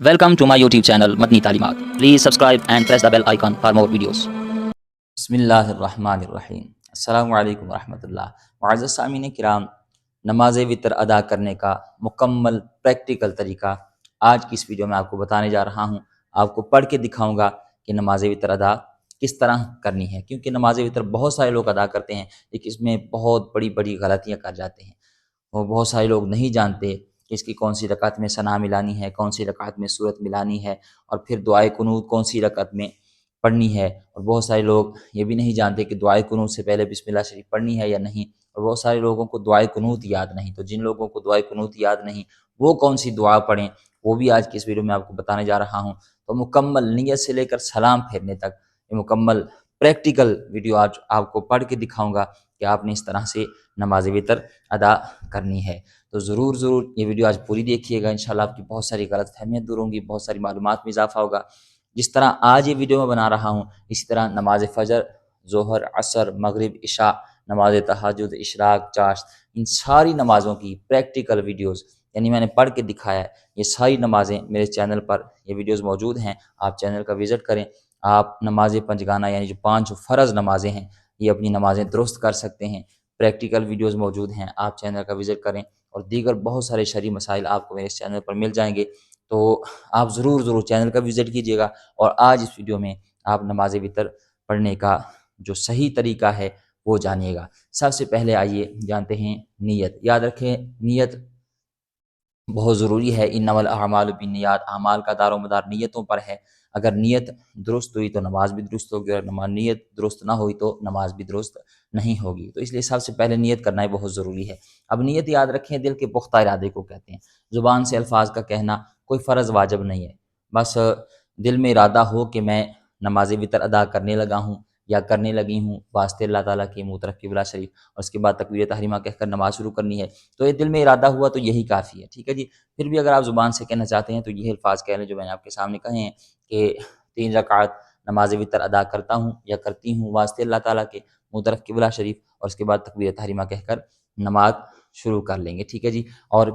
Welcome to my YouTube channel Madni Talimat. Please subscribe and press the bell icon for more videos. بسم اللہ الرحمن الرحیم۔ السلام علیکم ورحمۃ اللہ۔ معزز سامعین کرام، نماز وتر ادا کرنے کا مکمل پریکٹیکل طریقہ آج کی اس ویڈیو میں آپ کو بتانے جا رہا ہوں۔ آپ کو پڑھ کے دکھاؤں گا کہ نماز وتر ادا کس طرح کرنی ہے، کیونکہ نماز وتر بہت سارے لوگ ادا کرتے ہیں لیکن اس میں بہت بڑی بڑی غلطیاں کر جاتے ہیں۔ وہ بہت سارے لوگ نہیں جانتے کہ اس کی کون سی رکعت میں ثنا ملانی ہے، کون سی رکعت میں سورت ملانی ہے، اور پھر دعائے قنوت کون سی رکعت میں پڑھنی ہے۔ اور بہت سارے لوگ یہ بھی نہیں جانتے کہ دعائے قنوت سے پہلے بسم اللہ شریف پڑھنی ہے یا نہیں، اور بہت سارے لوگوں کو دعائے قنوت یاد نہیں۔ تو جن لوگوں کو دعائے قنوت یاد نہیں وہ کون سی دعا پڑھیں، وہ بھی آج کی اس ویڈیو میں آپ کو بتانے جا رہا ہوں۔ تو مکمل نیت سے لے کر سلام پھیرنے تک یہ مکمل پریکٹیکل ویڈیو آج آپ کو پڑھ کے دکھاؤں گا کہ آپ نے اس طرح سے نماز وتر ادا کرنی ہے۔ تو ضرور یہ ویڈیو آج پوری دیکھیے گا، انشاءاللہ آپ کی بہت ساری غلط فہمیاں دور ہوں گی، بہت ساری معلومات میں اضافہ ہوگا۔ جس طرح آج یہ ویڈیو میں بنا رہا ہوں اسی طرح نماز فجر، ظہر، عصر، مغرب، عشاء، نماز تہجد، اشراق، چاشت، ان ساری نمازوں کی پریکٹیکل ویڈیوز، یعنی میں نے پڑھ کے دکھایا ہے، یہ ساری نمازیں میرے چینل پر یہ ویڈیوز موجود ہیں۔ آپ چینل کا وزٹ کریں، آپ نماز پنجگانہ یعنی جو 5 فرض نمازیں ہیں یہ اپنی نمازیں درست کر سکتے ہیں۔ پریکٹیکل ویڈیوز موجود ہیں، آپ چینل کا وزٹ کریں، اور دیگر بہت سارے شرعی مسائل آپ کو میرے اس چینل پر مل جائیں گے۔ تو آپ ضرور چینل کا وزٹ کیجیے گا، اور آج اس ویڈیو میں آپ نماز وتر پڑھنے کا جو صحیح طریقہ ہے وہ جانیے گا۔ سب سے پہلے آئیے جانتے ہیں نیت۔ یاد رکھیں نیت بہت ضروری ہے۔ انما الاعمال بالنیات، اعمال کا دار و مدار نیتوں پر ہے۔ اگر نیت درست ہوئی تو نماز بھی درست ہوگی، اور نیت درست نہ ہوئی تو نماز بھی درست نہیں ہوگی۔ تو اس لیے سب سے پہلے نیت کرنا ہی بہت ضروری ہے۔ اب نیت یاد رکھیں دل کے پختہ ارادے کو کہتے ہیں۔ زبان سے الفاظ کا کہنا کوئی فرض واجب نہیں ہے، بس دل میں ارادہ ہو کہ میں نماز وتر ادا کرنے لگا ہوں یا کرنے لگی ہوں واسطے اللہ تعالیٰ کے، منہ طرف قبلہ شریف، اور اس کے بعد تکبیر تحریمہ کہہ کر نماز شروع کرنی ہے، تو یہ دل میں ارادہ ہوا تو یہی کافی ہے، ٹھیک ہے جی۔ پھر بھی اگر آپ زبان سے کہنا چاہتے ہیں تو یہ الفاظ کہہ لیں جو میں نے آپ کے سامنے کہے ہیں کہ 3 رکعت نماز وتر ادا کرتا ہوں یا کرتی ہوں واسطے اللہ تعالیٰ کے، منہ طرف قبلہ شریف، اور اس کے بعد تکبیر تحریمہ کہہ کر نماز شروع کر لیں گے، ٹھیک ہے جی۔ اور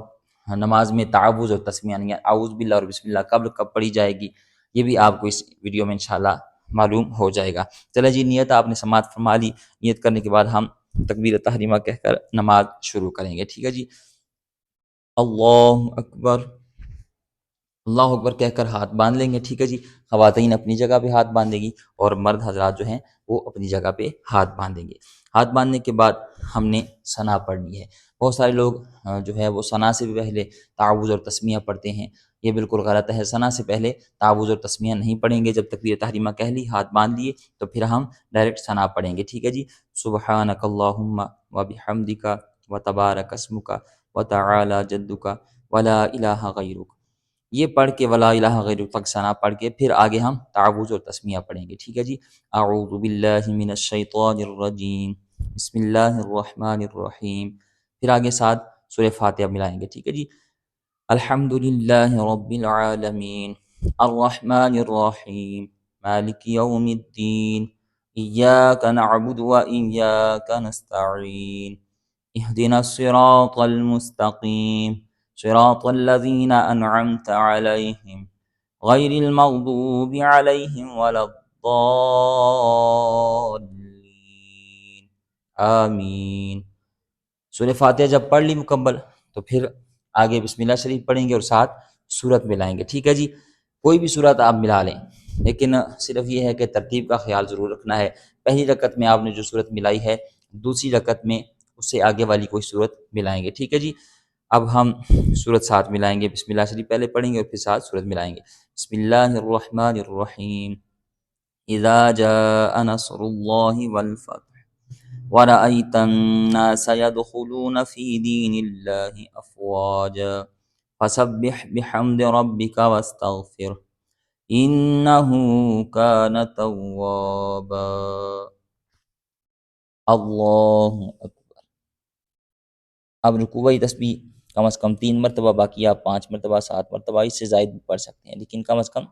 نماز میں تعوذ اور تسمیہ یعنی اعوذ باللہ اور بسم اللہ کب پڑھی جائے گی یہ بھی آپ کو اس ویڈیو میں انشاءاللہ معلوم ہو جائے گا۔ چلے جی، نیت آپ نے سماعت فرما لی۔ نیت کرنے کے بعد ہم تکبیر تحریمہ کہہ کر نماز شروع کریں گے، ٹھیک ہے جی۔ اللہ اکبر، اللہ اکبر کہہ کر ہاتھ باندھ لیں گے، ٹھیک ہے جی۔ خواتین اپنی جگہ پہ ہاتھ باندھیں گی اور مرد حضرات جو ہیں وہ اپنی جگہ پہ ہاتھ باندھیں گے۔ ہاتھ باندھنے کے بعد ہم نے ثنا پڑھنی ہے۔ بہت سارے لوگ جو ہے وہ ثنا سے بھی پہلے تعوذ اور تسمیہ پڑھتے ہیں، یہ بالکل غلط ہے۔ ثنا سے پہلے تعوذ اور تسمیہ نہیں پڑھیں گے۔ جب تکبیر تحریمہ کہہ لی، ہاتھ باندھ لیے، تو پھر ہم ڈائریکٹ ثنا پڑھیں گے، ٹھیک ہے جی۔ سبحانک اللہم وبحمدک وتبارک اسمک وتعالی جدک ولا الہ غیرک، یہ پڑھ کے ولا الہ غیرک تک ثنا پڑھ کے پھر آگے ہم تعوذ اور تسمیہ پڑھیں گے، ٹھیک ہے جی۔ اعوذ باللہ من الشیطان الرجیم، بسم اللہ الرحمن الرحیم، پھر آگے ساتھ سورہ فاتحہ ملائیں گے، ٹھیک ہے جی۔ الحمد للہ رب العالمین الرحمن الرحیم مالک یوم الدین ایاک نعبد و ایاک نستعین اہدنا الصراط المستقیم صراط الذین انعمت علیہم غیر المغضوب علیہم ولا الضالین آمین۔ سورہ فاتحہ جب پڑھ لی مکمل تو پھر آگے بسم اللہ شریف پڑھیں گے اور ساتھ سورت ملائیں گے، ٹھیک ہے جی۔ کوئی بھی سورت آپ ملا لیں، لیکن صرف یہ ہے کہ ترتیب کا خیال ضرور رکھنا ہے۔ پہلی رکعت میں آپ نے جو سورت ملائی ہے، دوسری رکعت میں اس سے آگے والی کوئی سورت ملائیں گے، ٹھیک ہے جی۔ اب ہم سورت ساتھ ملائیں گے، بسم اللہ شریف پہلے پڑھیں گے اور پھر ساتھ سورت ملائیں گے۔ بسم اللہ الرحمن الرحیم، اذا جاء نصر اللہ والفتح وَرَأَيْتَ النَّاسَ يَدْخُلُونَ فِي دِينِ اللَّهِ أَفْوَاجًا فَسَبِّحْ بِحَمْدِ رَبِّكَ وَاسْتَغْفِرْهُ إِنَّهُ كَانَ تَوَّابًا۔ اللہ اکبر۔ اب رکوع تسبیح کم از کم 3 مرتبہ، باقی آپ 5 مرتبہ، 7 مرتبہ، اس سے زائد بھی پڑھ سکتے ہیں، لیکن کم از کم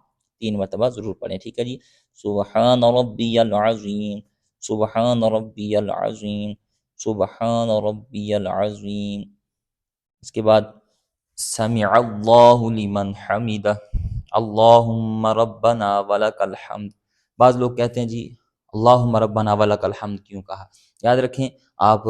3 مرتبہ ضرور پڑھیں، ٹھیک ہے جی۔ سبحان ربی العظیم، سبحان ربی العظیم، سبحان ربی العظیم۔ اس کے بعد سمع اللہ لمن حمدہ، اللہم ربنا ولک الحمد۔ بعض لوگ کہتے ہیں جی اللہم ربنا ولک الحمد کیوں کہا؟ یاد رکھیں آپ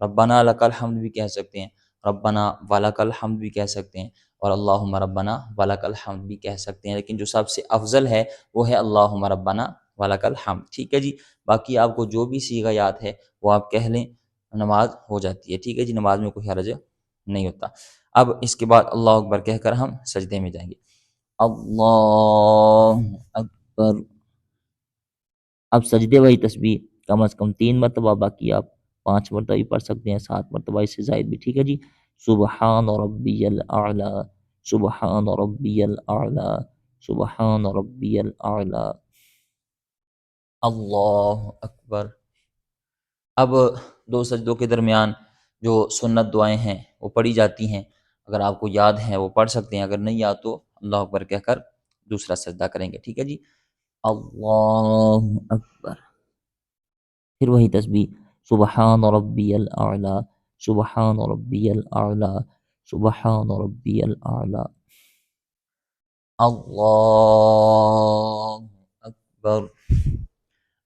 ربنا لک الحمد بھی کہہ سکتے ہیں، ربنا ولک الحمد بھی کہہ سکتے ہیں، اور اللہم ربنا ولک الحمد بھی کہہ سکتے ہیں، لیکن جو سب سے افضل ہے وہ ہے اللہم ربنا ولک الحمد۔ ٹھیک ہے جی، باقی آپ کو جو بھی صیغہ یاد ہے وہ آپ کہہ لیں، نماز ہو جاتی ہے۔ ٹھیک ہے جی، نماز میں کوئی حرج نہیں ہوتا۔ اب اس کے بعد اللہ اکبر کہہ کر ہم سجدے میں جائیں گے۔ اللہ اکبر۔ اب سجدے والی تسبیح کم از کم 3 مرتبہ، باقی آپ 5 مرتبہ بھی پڑھ سکتے ہیں، 7 مرتبہ اس سے زائد بھی۔ ٹھیک ہے جی، سبحان ربی الاعلی، سبحان ربی الاعلی، سبحان ربی الاعلی، اللہ اکبر۔ اب دو سجدوں کے درمیان جو سنت دعائیں ہیں وہ پڑھی جاتی ہیں، اگر آپ کو یاد ہیں وہ پڑھ سکتے ہیں، اگر نہیں یاد تو اللہ اکبر کہہ کر دوسرا سجدہ کریں گے۔ ٹھیک ہے جی، اللہ اکبر، پھر وہی تسبیح سبحان ربی الاعلی، سبحان ربی الاعلی، سبحان ربی الاعلی، اللہ اکبر۔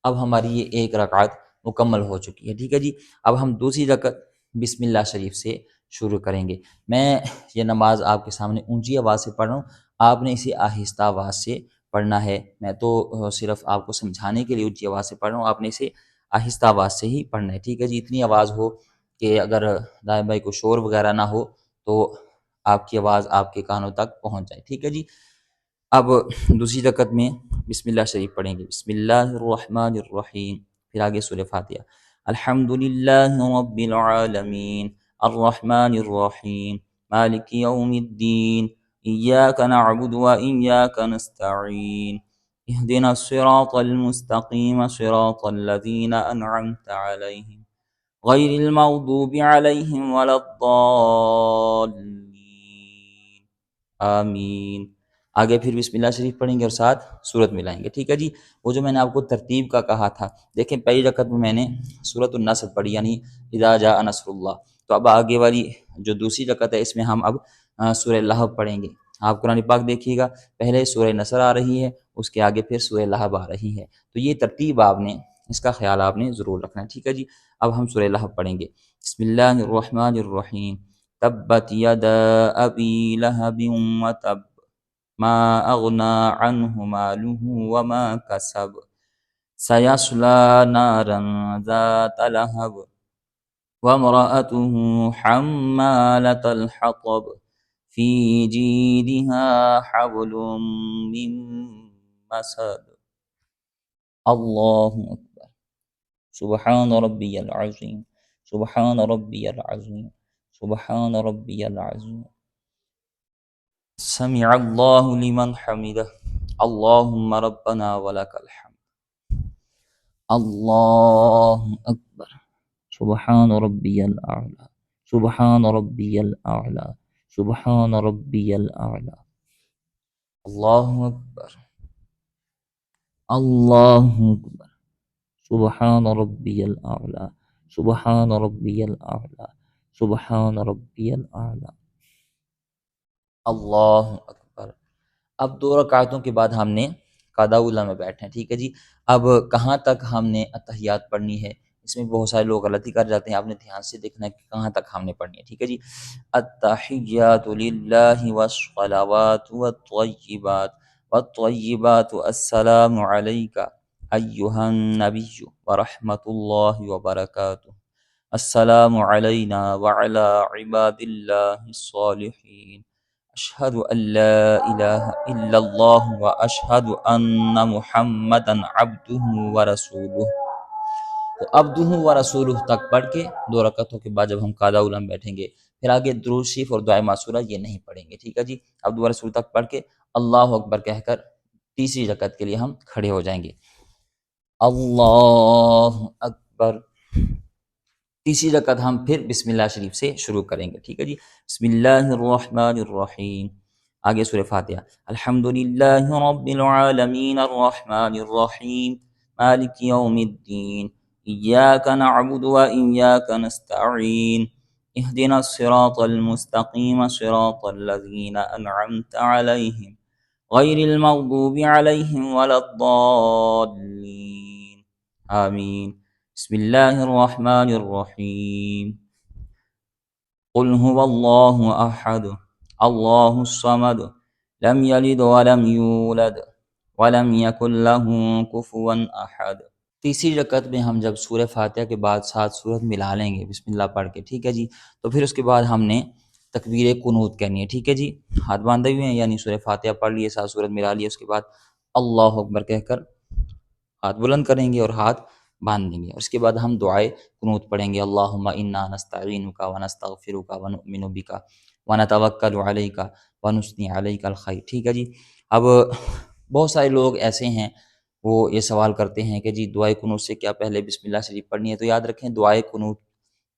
اب ہماری یہ ایک رکعت مکمل ہو چکی ہے۔ ٹھیک ہے جی، اب ہم دوسری رکعت بسم اللہ شریف سے شروع کریں گے۔ میں یہ نماز آپ کے سامنے اونچی آواز سے پڑھ رہا ہوں، آپ نے اسے آہستہ آواز سے پڑھنا ہے۔ میں تو صرف آپ کو سمجھانے کے لیے اونچی آواز سے پڑھ رہا ہوں، آپ نے اسے آہستہ آواز سے ہی پڑھنا ہے۔ ٹھیک ہے جی، اتنی آواز ہو کہ اگر دائیں بائیں کو شور وغیرہ نہ ہو تو آپ کی آواز آپ کے کانوں تک پہنچ جائے۔ ٹھیک ہے جی، اب دوسری رکعت میں بسم اللہ شریف پڑھیں گے، بسم اللہ الرحمن الرحیم، پھر آگے سورہ فاتحہ۔ الحمد للہ رب العالمین الرحمن الرحیم مالک یوم الدین ایاک نعبد و ایاک نستعین اہدنا الصراط المستقیم صراط الذین انعمت علیہم غیر المغضوب علیہم ولا الضالین آمین۔ آگے پھر بسم اللہ شریف پڑھیں گے اور ساتھ سورت ملائیں گے۔ ٹھیک ہے جی، وہ جو میں نے آپ کو ترتیب کا کہا تھا، دیکھیں پہلی رکعت میں میں نے سورۃ النصر پڑھی، یعنی اذا جاء نصر اللہ، تو اب آگے والی جو دوسری رکعت ہے اس میں ہم اب سورہ لہب پڑھیں گے۔ آپ قرآن پاک دیکھیے گا، پہلے سورہ نصر آ رہی ہے، اس کے آگے پھر سورہ لہب آ رہی ہے، تو یہ ترتیب آپ نے، اس کا خیال آپ نے ضرور رکھنا ہے۔ ٹھیک ہے جی، اب ہم سورہ لہب پڑھیں گے۔ بسم اللہ الرحمن الرحیم تبت یدا ابی لہب وتب ما اغنى عنه ماله وما كسب سيصلى نارا ذات لهب وامرأته حمالة الحطب في جيدها حبل من مسد، اللہ اکبر، سبحان ربی العظیم، سبحان ربی العظیم، سبحان ربی العظیم، سمع اللہ لمن حمدہ، اللہم ربنا ولک الحمد، اللہ اکبر، سبحان ربی الاعلی، سبحان ربی الاعلی، سبحان ربی الاعلی، اللہ اکبر، اللہ اکبر، سبحان ربی الاعلی، سبحان ربی الاعلی، سبحان ربی الاعلی، اللہ اکبر۔ اب 2 رکعتوں کے بعد ہم نے قعدہ اولیٰ میں بیٹھے ہیں۔ ٹھیک ہے جی، اب کہاں تک ہم نے اتحیات پڑھنی ہے، اس میں بہت سارے لوگ غلطی کر جاتے ہیں، آپ نے دھیان سے دیکھنا ہے کہ کہاں تک ہم نے پڑھنی ہے۔ ٹھیک ہے جی، التحیات للہ والصلوات والطیبات والطیبات السلام علیک ایہا النبی ورحمۃ اللہ وبرکاتہ، السلام علینا وعلی عباد اللہ الصالحین، اشہد ان لا الہ الا اللہ واشہد ان محمدا عبدہ ورسولہ۔ تو عبدہ ورسولہ تک پڑھ کے 2 رکعتوں کے بعد جب ہم قعدہ اولیٰ میں بیٹھیں گے، پھر آگے درود شریف اور دعائے معصورہ یہ نہیں پڑھیں گے۔ ٹھیک ہے جی، عبدہ ورسولہ تک پڑھ کے اللہ اکبر کہہ کر تیسری رکعت کے لیے ہم کھڑے ہو جائیں گے۔ اللہ اکبر، تیسری رکعت ہم پھر بسم اللہ شریف سے شروع کریں گے۔ ٹھیک ہے جی، بسم اللہ الرحمن الرحیم، آگے سورہ فاتحہ۔ الحمد للہ رب العالمین الرحمن الرحیم مالک یوم الدین ایاک نعبد و ایاک نستعین اہدنا الصراط المستقیم صراط الذین انعمت علیہم غیر المغضوب علیہم ولا الضالین آمین۔ بسم اللہ الرحمن الرحیم قل هو اللہ احد اللہ الصمد لم یلد ولم یولد ولم یکن له کفوا احد۔ تیسری رکعت میں ہم جب سورہ فاتحہ کے بعد 7 سورت ملا لیں گے بسم اللہ پڑھ کے، ٹھیک ہے جی، تو پھر اس کے بعد ہم نے تکبیر قنوت کہنی ہے، ٹھیک ہے جی، ہاتھ باندھے ہوئے ہیں، یعنی سورہ فاتحہ پڑھ لیے، 7 سورت ملا لیے، اس کے بعد اللہ اکبر کہہ کر ہاتھ بلند کریں گے اور ہاتھ باندھ دیں گے، اس کے بعد ہم دعائے قنوت پڑھیں گے، اللہم انا نستعینک ونستغفرک ونؤمن بک ونتوکل علیک ونثنی علیک الخیر، ٹھیک ہے جی۔ اب بہت سارے لوگ ایسے ہیں وہ یہ سوال کرتے ہیں کہ جی دعائے قنوت سے کیا پہلے بسم اللہ شریف پڑھنی ہے؟ تو یاد رکھیں دعائے قنوت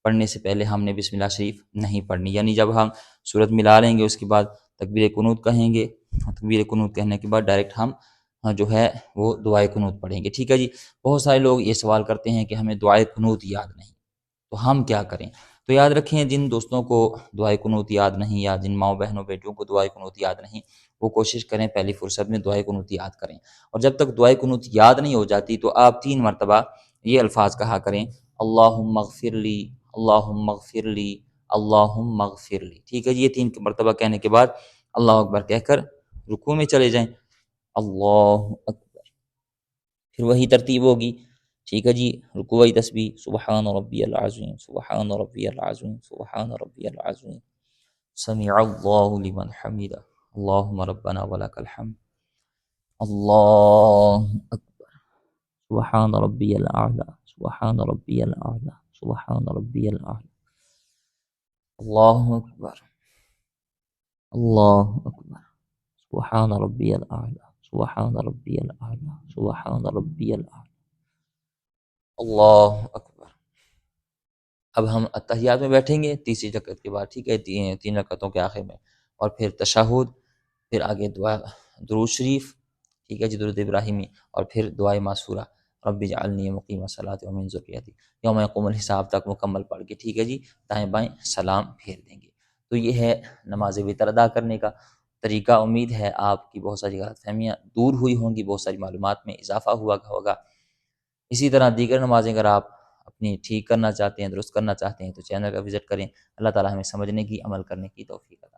پڑھنے سے پہلے ہم نے بسم اللہ شریف نہیں پڑھنی، یعنی جب ہم صورت ملا لیں گے اس کے بعد تکبیر قنوت کہیں گے، تکبیر قنوت کہنے کے بعد ڈائریکٹ ہم جو ہے وہ دعائے قنوت پڑھیں گے، ٹھیک ہے جی۔ بہت سارے لوگ یہ سوال کرتے ہیں کہ ہمیں دعائے قنوت یاد نہیں، تو ہم کیا کریں؟ تو یاد رکھیں جن دوستوں کو دعائے قنوت یاد نہیں، یا جن ماؤں بہنوں بیٹیوں کو دعائے قنوت یاد نہیں، وہ کوشش کریں پہلی فرصت میں دعائے قنوت یاد کریں، اور جب تک دعائے قنوت یاد نہیں ہو جاتی تو آپ 3 مرتبہ یہ الفاظ کہا کریں، اللہم اغفر لی، اللہم اغفر لی، اللہم اغفر لی، ٹھیک ہے جی۔ یہ 3 مرتبہ کہنے کے بعد اللہ اکبر کہہ کر رکوع میں چلے جائیں، اللہ اکبر، پھر وہی ترتیب ہوگی، ٹھیک ہے جی، رکوعی تسبیح سبحان ربی العظیم، سبحان ربی العظیم، سبحان ربی العظیم، سمع اللہ لمن حمدہ، اللہم ربنا ولک الحمد، اللہ اکبر، سبحان ربی الاعلی، سبحان ربی الاعلی، سبحان ربی الاعلی، اللہ اکبر، اللہ اکبر، سبحان ربی الاعلی، سبحان ربی الاعلی، سبحان ربی الاعلی، اللہ اکبر۔ اب ہم اتحیات میں بیٹھیں گے تیسری رکعت کے بعد، ٹھیک ہے، 3 رکعتوں کے آخر میں، اور پھر تشہد، پھر آگے دعا درود شریف، ٹھیک ہے جی، درود ابراہیمی، اور پھر دعائے ماسورہ رب اجعلنی مقیم الصلاۃ ومن ذریتی، یوم یقوم الحساب تک مکمل پڑھ کے، ٹھیک ہے جی، دائیں بائیں سلام پھیر دیں گے۔ تو یہ ہے نماز وتر ادا کرنے کا طریقہ۔ امید ہے آپ کی بہت ساری غلط فہمیاں دور ہوئی ہوں گی، بہت ساری معلومات میں اضافہ ہوا ہوگا۔ اسی طرح دیگر نمازیں اگر آپ اپنی ٹھیک کرنا چاہتے ہیں، درست کرنا چاہتے ہیں، تو چینل کا وزٹ کریں۔ اللہ تعالی ہمیں سمجھنے کی، عمل کرنے کی توفیق عطا